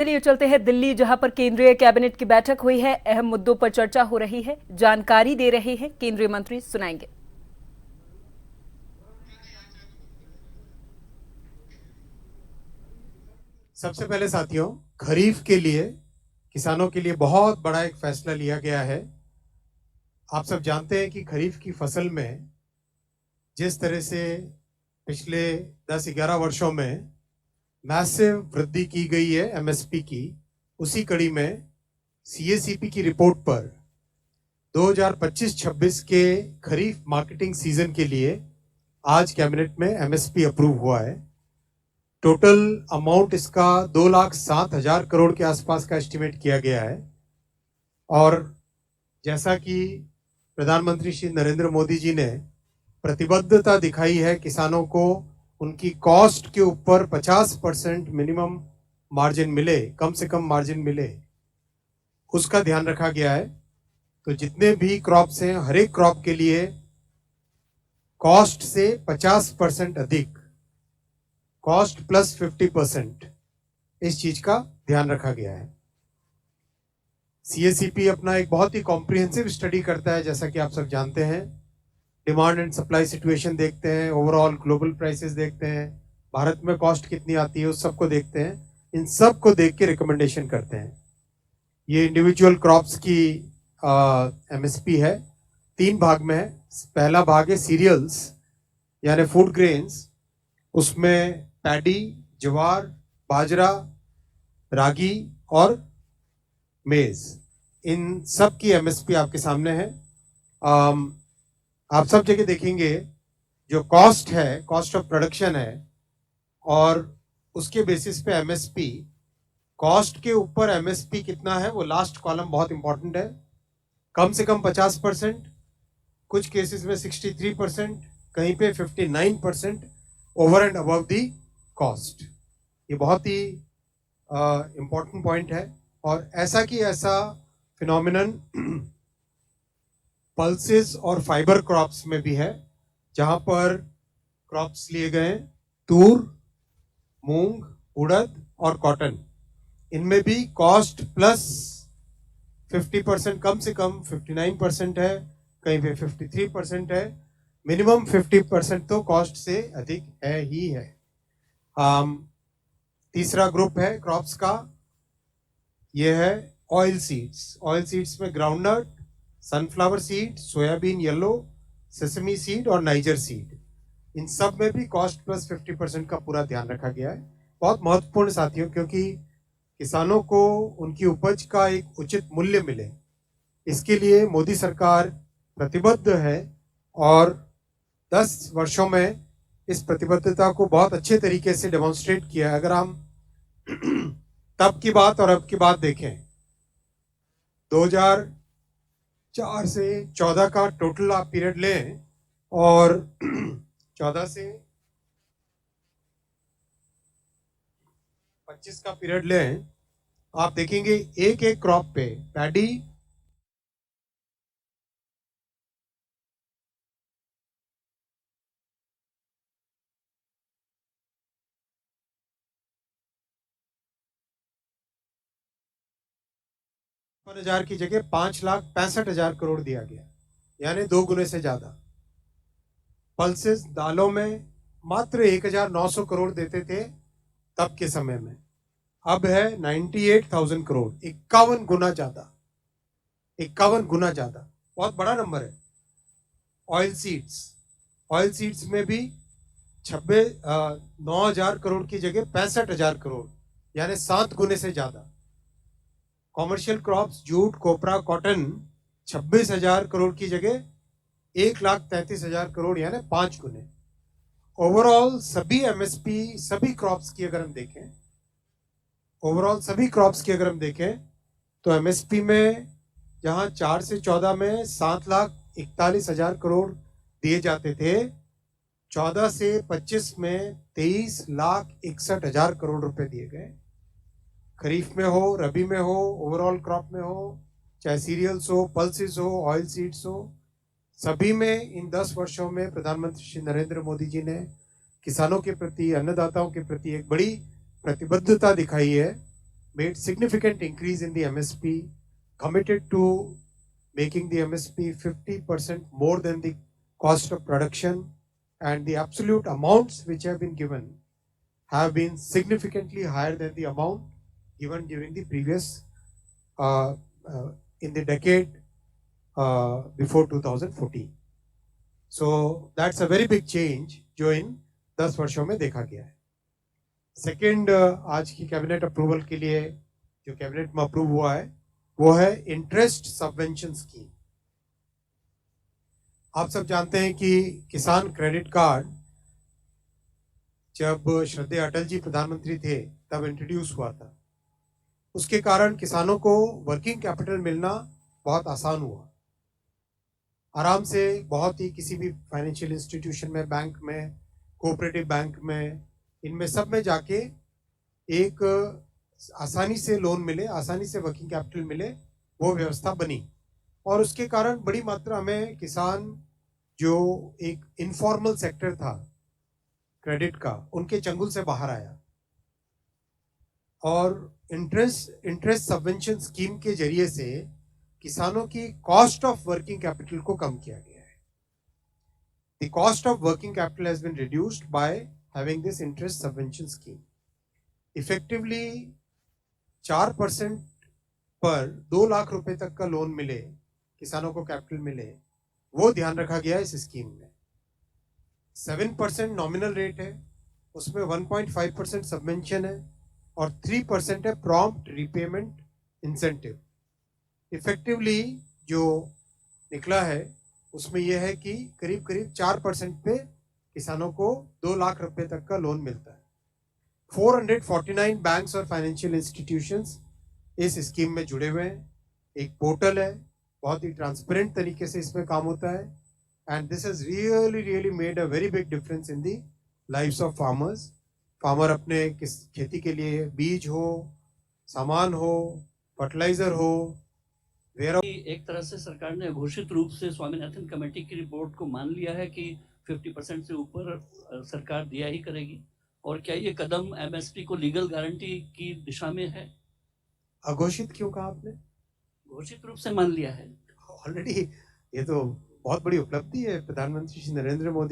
चलिए चलते हैं दिल्ली, जहां पर केंद्रीय कैबिनेट की बैठक हुई है। अहम मुद्दों पर चर्चा हो रही है, जानकारी दे रहे हैं केंद्रीय मंत्री, सुनाएंगे। सबसे पहले साथियों, खरीफ के लिए किसानों के लिए बहुत बड़ा एक फैसला लिया गया है। आप सब जानते हैं कि खरीफ की फसल में जिस तरह से पिछले 10-11 वर्षों में मैसिव वृद्धि की गई है एमएसपी की, उसी कड़ी में सीएसीपी की रिपोर्ट पर 2025-26 के खरीफ मार्केटिंग सीजन के लिए आज कैबिनेट में एमएसपी अप्रूव हुआ है। टोटल अमाउंट इसका 2,07,000 करोड़ के आसपास का एस्टिमेट किया गया है। और जैसा कि प्रधानमंत्री श्री नरेंद्र मोदी जी ने प्रतिबद्धता दिखाई है किसानों को उनकी कॉस्ट के ऊपर 50% मिनिमम मार्जिन मिले, कम से कम मार्जिन मिले, उसका ध्यान रखा गया है। तो जितने भी क्रॉप्स हैं, हर एक क्रॉप के लिए कॉस्ट से 50% अधिक, कॉस्ट प्लस 50%, इस चीज का ध्यान रखा गया है। सीएसीपी अपना एक बहुत ही कॉम्प्रिहेंसिव स्टडी करता है, जैसा कि आप सब जानते हैं। डिमांड एंड सप्लाई सिचुएशन देखते हैं, ओवरऑल ग्लोबल प्राइसेस देखते हैं, भारत में कॉस्ट कितनी आती है उस सबको देखते हैं। इन सब को देख के रिकमेंडेशन करते हैं। ये इंडिविजुअल क्रॉप्स की एमएसपी है, 3 भाग में है। पहला भाग है सीरियल्स यानी फूड ग्रेन्स, उसमें पैडी, ज्वार, बाजरा, रागी और मेज, इन सब की एमएसपी आपके सामने है। आप सब जगह देखेंगे जो कॉस्ट है, कॉस्ट ऑफ प्रोडक्शन है, और उसके बेसिस पे एमएसपी, कॉस्ट के ऊपर एमएसपी कितना है वो लास्ट कॉलम बहुत इंपॉर्टेंट है। कम से कम 50%, कुछ केसेस में 63%, कहीं पे 59% over and above the cost. ये बहुत ही इंपॉर्टेंट पॉइंट है। और ऐसा कि ऐसा फिनोमिनन पल्सेस और फाइबर क्रॉप्स में भी है, जहां पर क्रॉप्स लिए गए तूर, मूंग, उड़द और कॉटन। इनमें भी कॉस्ट प्लस 50%, कम से कम 59% है, कहीं पे 53% है, मिनिमम 50% तो कॉस्ट से अधिक है ही है। तीसरा ग्रुप है क्रॉप्स का, ये है ऑयल सीड्स। ऑयल सीड्स में groundnut, sunflower seed, soybean yellow, sesame seed और नाइजर सीड, इन सब में भी कॉस्ट प्लस 50% का पूरा ध्यान रखा गया है। बहुत महत्वपूर्ण साथियों, क्योंकि किसानों को उनकी उपज का एक उचित मूल्य मिले, इसके लिए मोदी सरकार प्रतिबद्ध है और 10 वर्षों में इस प्रतिबद्धता को बहुत अच्छे तरीके से डेमोन्स्ट्रेट किया है। अगर हम तब की बात और अब की बात देखें, 2004 से 14 का टोटल आप पीरियड लें और 14 से 25 का पीरियड लें, आप देखेंगे एक एक क्रॉप पे पैडी, हजार की जगह 5,65,000 करोड़ दिया गया, यानी 2 गुने से ज्यादा। पल्सेस दालों में मात्र 1,900 करोड़ देते थे तब के समय में, अब है 98,000 करोड़, 51 गुना ज्यादा, 51 गुना ज्यादा, बहुत बड़ा नंबर है। ऑयल सीड्स, ऑयल सीड्स में भी 9,000 करोड़ की जगह 65,000 करोड़, यानी 7 गुने से ज्यादा। कॉमर्शियल क्रॉप्स, जूट, कोपरा, कॉटन, 26,000 करोड़ की जगह 1,33,000 करोड़, यानी 5 गुने। ओवरऑल सभी एमएसपी, सभी क्रॉप्स की अगर हम देखें, ओवरऑल सभी क्रॉप्स की अगर हम देखें तो एमएसपी में जहां 4 से 14 में 7,41,000 करोड़ दिए जाते थे, 14 से 25 में 23,61,000 करोड़ रुपए दिए गए। खरीफ में हो, रबी में हो, ओवरऑल क्रॉप में हो, चाहे सीरियल्स हो, पल्सेस हो, ऑयल सीड्स हो, सभी में इन 10 वर्षों में प्रधानमंत्री श्री नरेंद्र मोदी जी ने किसानों के प्रति, अन्नदाताओं के प्रति एक बड़ी प्रतिबद्धता दिखाई है। made significant increase in the MSP, committed to making the MSP 50% more than the cost of production, and the absolute amounts which have been given have been significantly higher than the amount given during the previous in the decade before 2014. So that's a very big change जो इन 10 वर्षों में देखा गया है. Second आज की cabinet approval के लिए जो कैबिनेट में अप्रूव हुआ है वो है इंटरेस्ट सबवेंशन स्कीम. आप सब जानते हैं कि किसान क्रेडिट कार्ड जब श्रद्धेय अटल जी प्रधानमंत्री थे तब इंट्रोड्यूस हुआ था. उसके कारण किसानों को वर्किंग कैपिटल मिलना बहुत आसान हुआ. आराम से बहुत ही किसी भी फाइनेंशियल इंस्टीट्यूशन में, बैंक में, कोऑपरेटिव बैंक में, इनमें सब में जाके एक आसानी से लोन मिले, आसानी से वर्किंग कैपिटल मिले, वो व्यवस्था बनी. और उसके कारण बड़ी मात्रा में किसान जो एक इनफॉर्मल सेक्टर था क्रेडिट का, उनके चंगुल से बाहर आया. और इंटरेस्ट सबवेंशन स्कीम के जरिए से किसानों की कॉस्ट ऑफ वर्किंग कैपिटल को कम किया गया है. The cost of working capital has been reduced by having this interest subvention scheme. Effectively 4% पर 2 लाख रुपए तक का लोन मिले, किसानों को कैपिटल मिले, वो ध्यान रखा गया है इस स्कीम में. 7% नॉमिनल रेट है, उसमें 1.5% सबवेंशन है और 3% है प्रॉम्प्ट रीपेमेंट इंसेंटिव. इफेक्टिवली जो निकला है उसमें यह है कि करीब करीब 4% पे किसानों को 2 लाख रुपए तक का लोन मिलता है. 449 बैंक्स और फाइनेंशियल इंस्टीट्यूशंस इस स्कीम में जुड़े हुए हैं. एक पोर्टल है, बहुत ही ट्रांसपेरेंट तरीके से इसमें काम होता है. And this has really made a very big difference in the lives of farmers. Farmer अपने किस खेती के लिए बीज हो, सामान हो, फर्टिलाइजर हो, एक तरह से सरकार ने घोषित रूप से स्वामीनाथन कमेटी की रिपोर्ट को मान लिया है कि 50% से ऊपर सरकार दिया ही करेगी. और क्या ये कदम एमएसपी को लीगल गारंटी की दिशा में है? अघोषित क्यों कहा आपने? घोषित रूप से मान लिया है ऑलरेडी. ये तो बहुत बड़ी उपलब्धि है प्रधानमंत्री श्री नरेंद्र मोदी